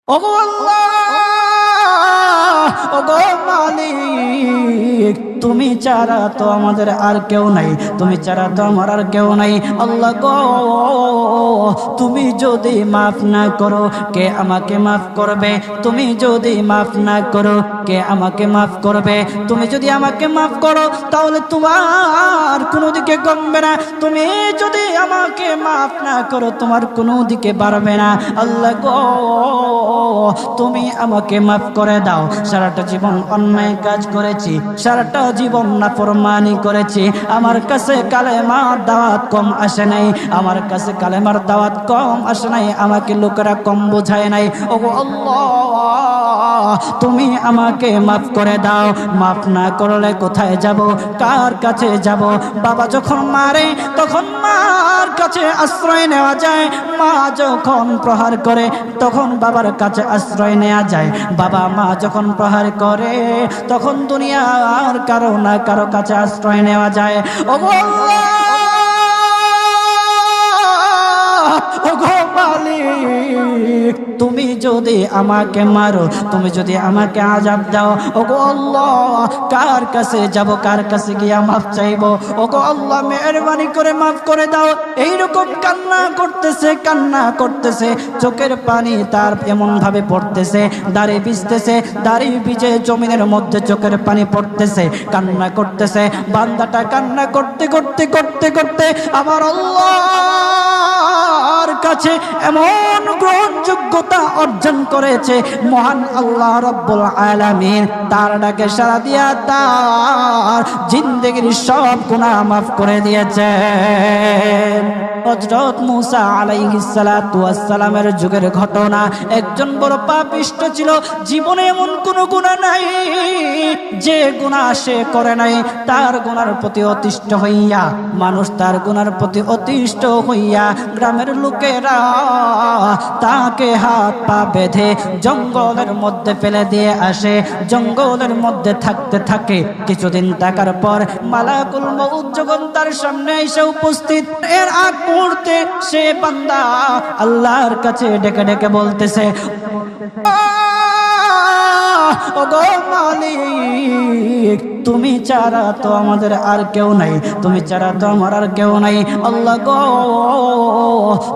ওগো আল্লাহ, ওগো মালিক, তুমি ছাড়া তো আমাদের আর কেউ নাই, তুমি ছাড়া তো আমার আর কেউ নাই। আল্লাহ গো, তুমি যদি মাফ না করো কে আমাকে মাফ করবে? তুমি যদি মাফ না করো কে আমাকে মাফ করবে? তুমি যদি আমাকে মাফ করো তাহলে তোমার কোনো দিকে কমবে না, তুমি যদি আমাকে মাফ না করো তোমার কোনো দিকে বাড়বে না। আল্লাহ গো, তুমি আমাকে মাফ করে দাও। সারাটা জীবন অন্যায় কাজ করেছি, সারাটা জীবন নাফরমানি করেছি, আমার কাছে কালেমার দাওয়াত কম আসে নাই, আমার কাছে কালেমার দাওয়াত কম আসে নাই, আমাকে লোকেরা কম বোঝায় নাই। ওগো আল্লাহ, তুমি আমাকে মাফ করে দাও। মাফ না করলে কোথায় যাব, কার কাছে যাব? বাবা যখন মারে তখন মার কাছে আশ্রয় নেওয়া যায়, মা যখন প্রহার করে তখন বাবার কাছে আশ্রয় নেওয়া যায়, বাবা মা যখন প্রহার করে তখন দুনিয়ার কারো না কারো কাছে আশ্রয় নেওয়া যায়। ওগো আল্লাহ, ওগো মালিক, তুমি যদি আমাকে মারো, তুমি যদি আমাকে আযাব দাও, ওগো আল্লাহ, কার কাছে যাব, কার কাছে গিয়া মাফ চাইবো? ওগো আল্লাহ, মেহেরবানি করে মাফ করে দাও। এইরকম কান্না করতেছে, কান্না করতেছে, চোখের পানি তার এমন ভাবে পড়তেছে, দাড়ি ভিজতেছে, দাড়ি ভিজে জমিনের মধ্যে চোখের পানি পড়তেছে, কান্না করতেছে। বান্দাটা কান্না করতে করতে করতে করতে আমার আল্লাহর কাছে এমন গ্রহণযোগ্যতা অর্জন করেছে, মহান আল্লাহ রাব্বুল আলামিন তার ডাকে সাড়া দিয়া তার জিন্দেগির সব গুনাহ মাফ করে দিয়েছে। হযরত মূসা আলাইহিস সালাতু ওয়াস সালামের যুগের ঘটনা। একজন বড় পাপিষ্ট ছিল, জীবনে এমন কোনো গুনাহ নাই যে গুনাহ সে করে নাই। তার গুনার প্রতি অতিষ্ঠ হইয়া, মানুষ তার গুনার প্রতি অতিষ্ঠ হইয়া গ্রামের লোকেরা তাকে হাত পা বেঁধে জঙ্গলের মধ্যে ফেলে দিয়ে আসে। জঙ্গলের মধ্যে থাকতে থাকে, কিছুদিন থাকার পর মালাকুল মউত যখন তার সামনে এসে উপস্থিত, এর আগ মুহূর্তে সে বান্দা আল্লাহর কাছে ডেকে ডেকে বলতেছে, ওগো মালিক, তুমি ছাড়া তো আমাদের আর কেউ নাই, তুমি ছাড়া তো আমার আর কেউ নাই। আল্লাহ গো,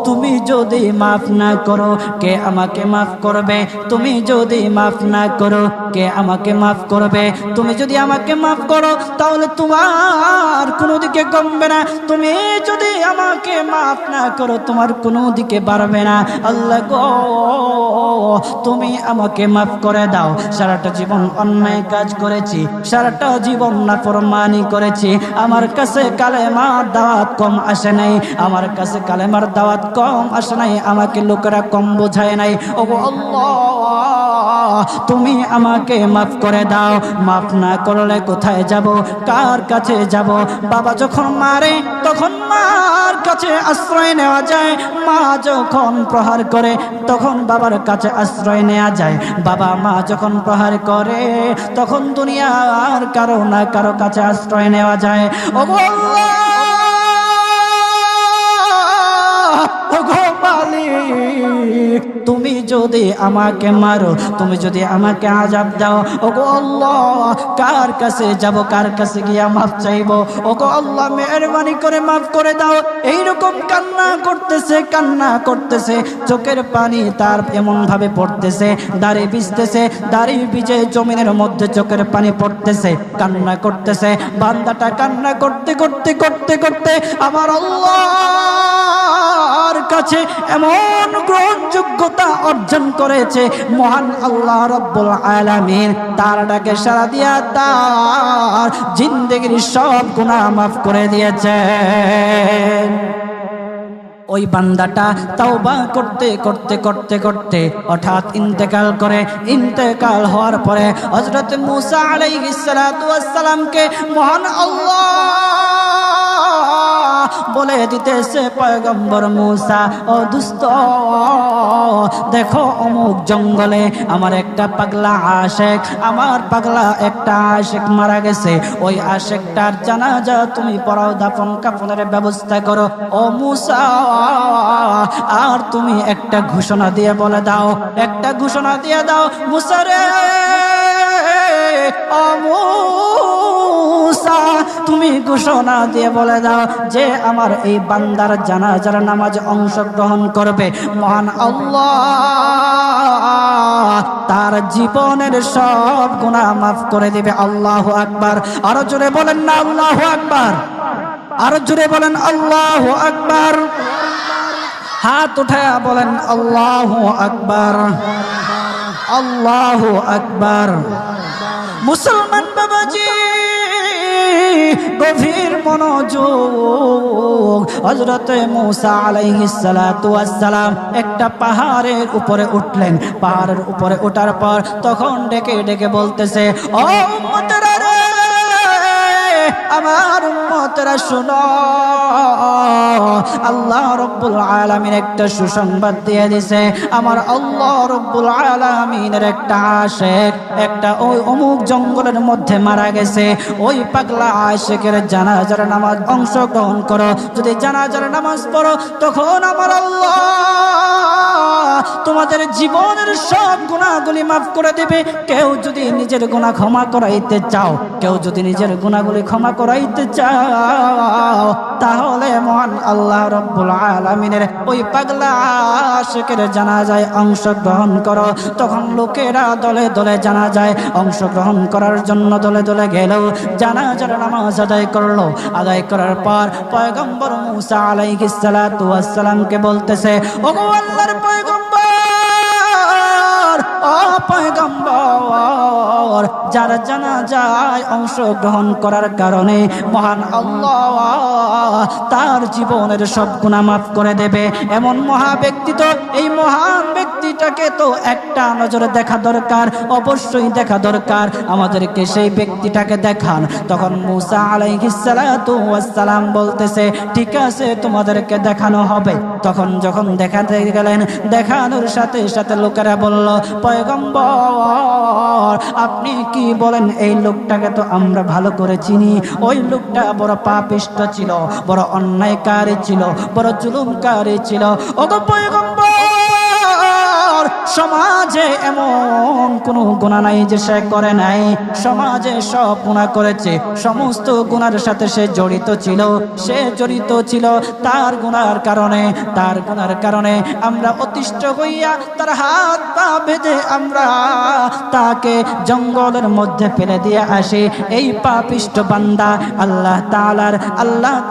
তুমি যদি মাফ না করো কে আমাকে মাফ করবে? তুমি যদি মাফ না করো কে আমাকে মাফ করবে? তুমি যদি আমাকে মাফ করো তাহলে তোমার কোনো দিকে কমবে না, তুমি যদি আমাকে মাফ না করো তোমার কোনো দিকে বাড়বে না। আল্লাহ গো, তুমি আমাকে মাফ করে দাও। সারাটা জীবন অন্যায় কাজ করেছি, সারাটা জীবন নাফরমানি করেছি, আমার কাছে কালেমার দাওয়াত কম আসে নাই, আমার কাছে কালেমার দাওয়াত কম আসে নাই, আমাকে লোকেরা কম বোঝায় নাই। ওগো আল্লাহ, তুমি আমাকে মাফ করে দাও। মাফ না করলে কোথায় যাব, কার কাছে যাব? বাবা যখন মারে তখন মার কাছে আশ্রয় নেওয়া যায়, মা যখন প্রহার করে তখন বাবার কাছে আশ্রয় নেওয়া যায়, বাবা মা যখন প্রহার করে তখন দুনিয়ার কারো না কারো কাছে আশ্রয় নেওয়া যায়। ওগো আল্লাহ, ওগো মালিক, তুমি যদি আমাকে মারো, তুমি যদি আমাকে আযাব দাও, ওগো আল্লাহ, কার কাছে যাব, কার কাছে গিয়া মাফ চাইবো? ওগো আল্লাহ, মেহেরবানি করে মাফ করে দাও। এইরকম কান্না করতেছে, কান্না করতেছে, চোখের পানি তার এমন ভাবে পড়তেছে, দাড়ি ভিজতেছে, দাড়ি ভিজে জমিনের মধ্যে চোখের পানি পড়তেছে, কান্না করতেছে। বান্দাটা কান্না করতে করতে করতে করতে আমার আল্লাহর কাছে এমন গ্রহণযোগ্যতা অর্জন করেছে, মহান আল্লাহ রাব্বুল আলামিন তার ডাকে সাড়া দিয়া তার জিন্দেগির সব গুনাহ মাফ করে দিয়েছে। ওই বান্দাটা তাওবা করতে করতে করতে করতে হঠাৎ ইন্তেকাল করে। ইন্তেকাল হওয়ার পরে হযরত মূসা আলাইহিস সালাতু ওয়াস সালামকে মহান আল্লাহ বলে দিতেছে পয়গম্বর মূসা, ও দুস্থ দেখো অমুক জঙ্গলে আমার একটা পাগলা আশেক, আমার পাগলা একটা আশেক মারা গেছে, ওই আশেকটার জানাজা তুমি পড়াও, দাফন কাফনের ব্যবস্থা করো। ও মূসা আর তুমি একটা ঘোষণা দিয়ে বলে দাও, একটা ঘোষণা দিয়ে দাও মূসা রে, ও মূসা তুমি ঘোষণা দিয়ে বলে দাও যে আমার এই বান্দার জানাজার নামাজ অংশগ্রহণ করবে, মহান আল্লাহ তার জীবনের সব গুনাহ মাফ করে দিবে। আল্লাহু আকবার। আরো জোরে বলেন না আল্লাহু আকবার, আরো জোরে বলেন আল্লাহু আকবার। হাত উঠায়া বলেন আল্লাহু আকবার, আল্লাহু আকবার। মুসলমান বাবাজি গভীর মনোযোগ। হযরতে মূসা আলাইহিস সালাতু ওয়াস সালাম একটা পাহাড়ের উপরে উঠলেন। পাহাড়ের উপরে ওঠার পর তখন ডেকে ডেকে বলতেছে, ও উম্মতেরা রে, আমার উম্মতেরা শোনো, আল্লাহ রব্বুল আলামিন একটা সুসংবাদ দিয়ে দিয়েছে। আমার আল্লাহ রব্বুল আলামিনের একটা আশেক একটা ওই অমুক জঙ্গলের মধ্যে মারা গেছে, ওই পাগলা আশেকের জানাজার নামাজ অংশগ্রহণ করো। যদি জানাজার নামাজ পড়ো তখন আমার আল্লাহ তোমাদের জীবনের সব গুনাহগুলি মাফ করে দিবে। কেউ যদি নিজের গুনাহ ক্ষমা করাইতে চাও, কেউ যদি নিজের গুনাহগুলি ক্ষমা করাইতে চাও, তাহলে মহান আল্লাহ রব্বুল আলামিনের ওই পাগলা আশিকের জানাজায় অংশগ্রহণ করো। তখন লোকেরা দলে দলে জানাজায় অংশগ্রহণ করার জন্য দলে দলে গেল, জানাজার নামাজ আদায় করলো। আদায় করার পর পয়গম্বর মূসা আলাইহিস সালাতু ওয়াস সালামকে বলতেছে, ওগো আল্লাহর পয়গম্বর, ও পয়গম্বর, যারা জানাজায় অংশগ্রহণ করার কারণে মহান আল্লাহ তার জীবনের সব গুনাহ মাফ করে দেবে, এমন মহা ব্যক্তি তো, এই মহান ব্যক্তিটাকে তো একটা নজরে দেখা দরকার, অবশ্যই দেখা দরকার, আমাদেরকে সেই ব্যক্তিটাকে দেখান। তখন মূসা আলাইহিস সালাতু ওয়াস সালাম বলতেছে, ঠিক আছে তোমাদেরকে দেখানো হবে। তখন যখন দেখাতে গেলেন, দেখানোর সাথে সাথে লোকেরা বলল, পয়গম্বর আপনি কি বলেন, এই লোকটাকে তো আমরা ভালো করে চিনি, ওই লোকটা বড় পাপিষ্ঠ ছিল, বড় অন্যায়কারী ছিল, বড় জুলুমকারী ছিল। ওগো পয়গম্বর, সমাজে এমন কোনো গুনাহ নাই যে সে করে নাই, সমাজে সব গুনাহ করেছে, সমস্ত গুনার সাথে সে জড়িত ছিল, সে জড়িত ছিল। তার গুনার কারণে আমরা অতিষ্ঠ হইয়া তার হাত পা বেঁধে আমরা তাকে জঙ্গলের মধ্যে ফেলে দিয়ে আসি। এই পাপিষ্ঠ বান্দা আল্লাহ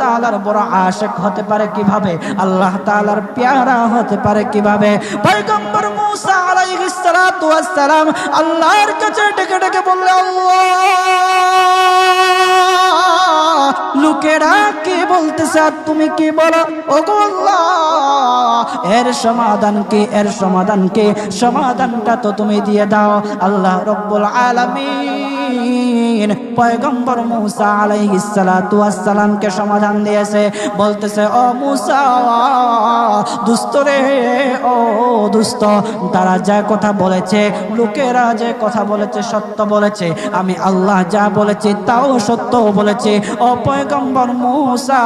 তাআলার বড় আশিক হতে পারে কিভাবে, আল্লাহ তাআলার প্যারা হতে পারে কিভাবে? পয়গম্বর মূসা আলাইহিস সালাতু ওয়াস সালাম আল্লাহর কাছে ডেকে ডেকে বললেন, আল্লাহ লোকেরা কি বলতেছে আর তুমি কি বলো? ওগো আল্লাহ, এর সমাধান কি, এর সমাধান কি? সমাধানটা তো তুমি দিয়ে দাও। আল্লাহ রব্বুল আলামিন পয়গম্বর মূসা আলাইহিস সালাতু ওয়াস সালামকে সমাধান দিয়েছে। বলতেছে, ও মূসা দুষ্ট রে, ও দুষ্ট, তারা যা কথা বলেছে, লোকেরা যে কথা বলেছে সত্য বলেছে, আমি আল্লাহ যা বলেছি তাও সত্য বলেছে। ও পয়গম্বর মূসা,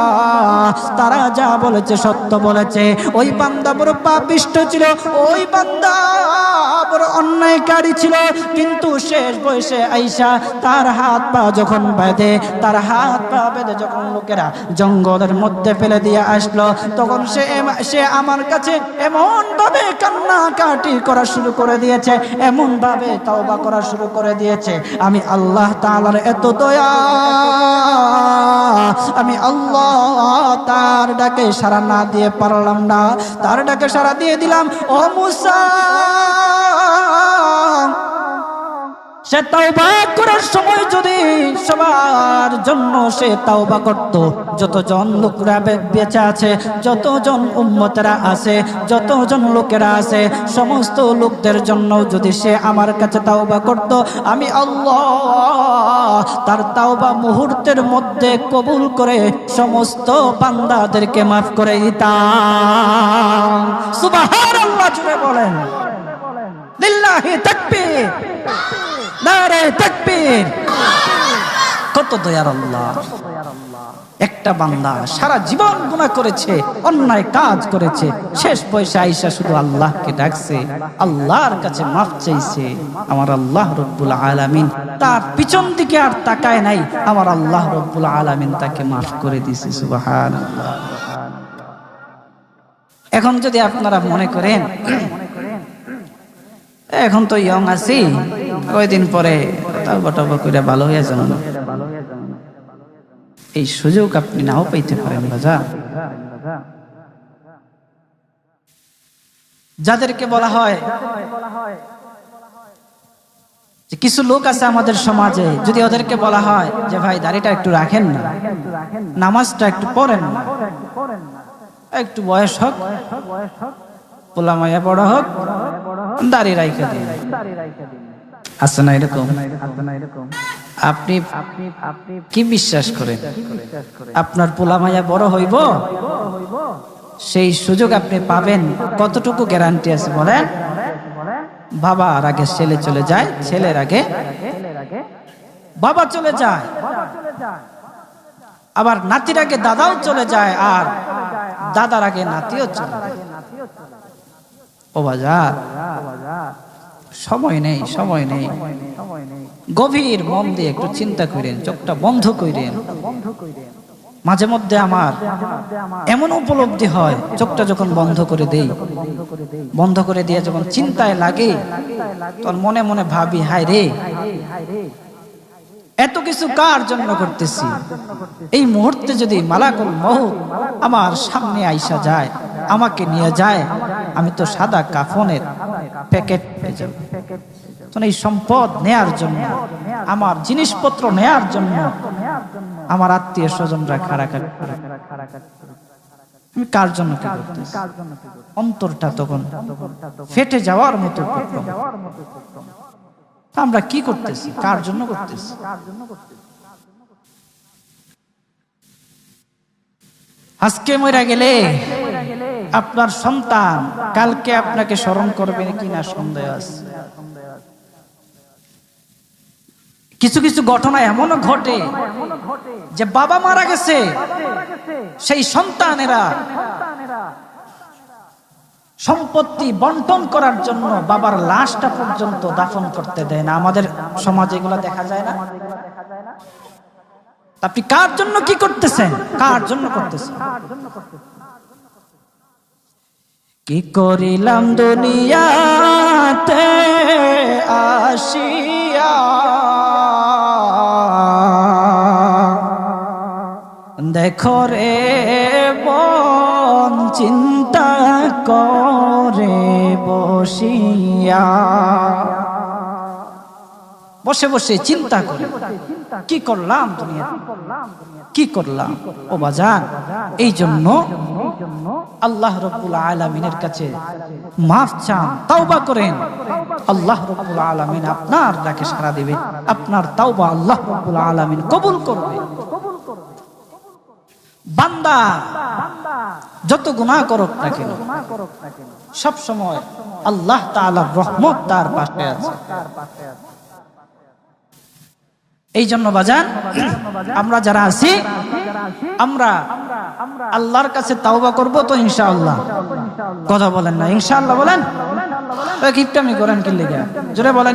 তারা যা বলেছে সত্য বলেছে। ওই বান্দা বড় পাপিষ্ঠ ছিল, ওই বান্দা বড় অন্যায়কারী ছিল, কিন্তু শেষ বয়সে আইসা তার হাত পা যখন বেঁধে, তার হাত পা বেঁধে যখন লোকেরা জঙ্গলের মধ্যে ফেলে দিয়ে আসলো, তখন সে আমার কাছে এমন ভাবে কান্নাকাটি করা শুরু করে দিয়েছে, এমন ভাবে তওবা করা শুরু করে দিয়েছে। আমি আল্লাহ তাআলার এত দয়া, আমি আল্লাহ তার ডাকে সাড়া না দিয়ে পারলাম না, তার ডাকে সাড়া দিয়ে দিলাম। ও মূসা, সে তাওবা করার সময় যদি সবার জন্য সে তাওবা করত, যতজন লোকরা বেঁচে আছে, যতজন উম্মতেরা আছে, যতজন লোকেরা আছে, সমস্ত লোকদের জন্য যদি সে আমার কাছে তাওবা করত, আমি আল্লাহ তার তাওবা মুহূর্তের মধ্যে কবুল করে সমস্ত বান্দাদেরকে মাফ করে দিতাম। সুবহানাল্লাহ, জুড়ে বলেন লিল্লাহি তাকবীর, নারে তাকবীর। কত দয়ার আল্লাহ! একটা বান্দা সারা জীবন গুনাহ করেছে, অন্যায় কাজ করেছে, শেষ বয়সে আইসা শুধু আল্লাহকে ডাকছে, আল্লাহর কাছে মাফ চাইছে। আমার আল্লাহ রব্বুল আলামিন তার পিছন দিকে আর তাকায় নাই, আমার আল্লাহ রব্বুল আলামিন তাকে মাফ করে দিয়েছে। সুবহানাল্লাহ। এখন যদি আপনারা মনে করেন এখন তো ইয়ং আছি, কয়দিন পরে তাওবা টাওবা কইরা ভালো হয়ে যাবেন, এই সুযোগ আপনি নাও পাইতে পারেন বাজার। যাদেরকে বলা হয় যে কিছু লোক আছে আমাদের সমাজে, যদি ওদেরকে বলা হয় যে ভাই দাড়িটা একটু রাখেন না, নামাজটা একটু পড়েন না, একটু বয়স হোক, পোলা মাইয়া বড় হোক, দাড়ি রাইখা দিন, আছে না এরকম? আপনি কি বিশ্বাস করেন আপনার পোলা মাইয়া বড় হইব? সেই সুযোগ আপনি পাবেন? কতটুকু গ্যারান্টি আছে বলেন? বাবার আগে ছেলে চলে যায়, ছেলের আগে বাবা চলে যায়, আবার নাতির আগে দাদাও চলে যায়, আর দাদার আগে নাতিও চলে যায়। ও বাজার, সময় নেই, সময় নেই। গভীর মন দিয়ে একটু চিন্তা করেন, চোখটা বন্ধ করেন। মাঝে মধ্যে আমার এমন উপলব্ধি হয়, চোখটা যখন বন্ধ করে দেই, বন্ধ করে দিয়ে যখন চিন্তায় লাগে, তখন মনে মনে ভাবি, হায় রে, এত কিছু কার জন্য করতেছি? এই মুহূর্তে যদি মালাকুল মউত আমার সামনে আইসা যায়, আমাকে নিয়ে যায়, আমি তো সাদা কাফনের প্যাকেট পেয়ে যাব। এই সম্পদ নেয়ার জন্য, আমার জিনিসপত্র নেয়ার জন্য আমার আত্মীয় স্বজনরা খাড়াখাড়ি, আমি কার জন্য কি করতেছি? অন্তরটা তখন ফেটে যাওয়ার মতো। আমরা কি করতেছি? কার জন্য করতেছি? আজকে মরে গেলে আপনার সন্তান কালকে আপনাকে স্মরণ করবে কিনা সন্দেহ আছে। কিছু কিছু ঘটনা এমনও ঘটে যে বাবা মারা গেছে, সেই সন্তানেরা সম্পত্তি বন্টন করার জন্য বাবার লাশটা পর্যন্ত দাফন করতে দেয় না। আমাদের সমাজে এগুলো দেখা যায় না? আপনি কার জন্য কি করতেছেন? কার জন্য করতেছেন? কি করিলাম দুনিয়াতে আসিয়া, দেখো রে মন চিন্তা করে বসিয়া, বসে বসে চিন্তা করে কি করলাম দুনিয়া, কি করলাম? ও বাজান, এই জন্য আল্লাহ রাব্বুল আলামিনের কাছে মাফ চান, তাওবা করেন। আল্লাহ রাব্বুল আলামিন আপনার ডাকে সাড়া দিবে, আপনার তাওবা আল্লাহ রাব্বুল আলামিন কবুল করবে। বান্দা যত গুনাহ করুক না কেন, সব সময় আল্লাহ তাআলার রহমত তার পাশে আছে। এই জন্য বাজান, আমরা যারা আছি, আমরা আল্লাহর কাছে তাওবা করব তো ইনশাআল্লাহ। কথা বলেন না ইনশাআল্লাহ? বলেন, কিপটামি করেন কি লিগা? জোরে বলেন।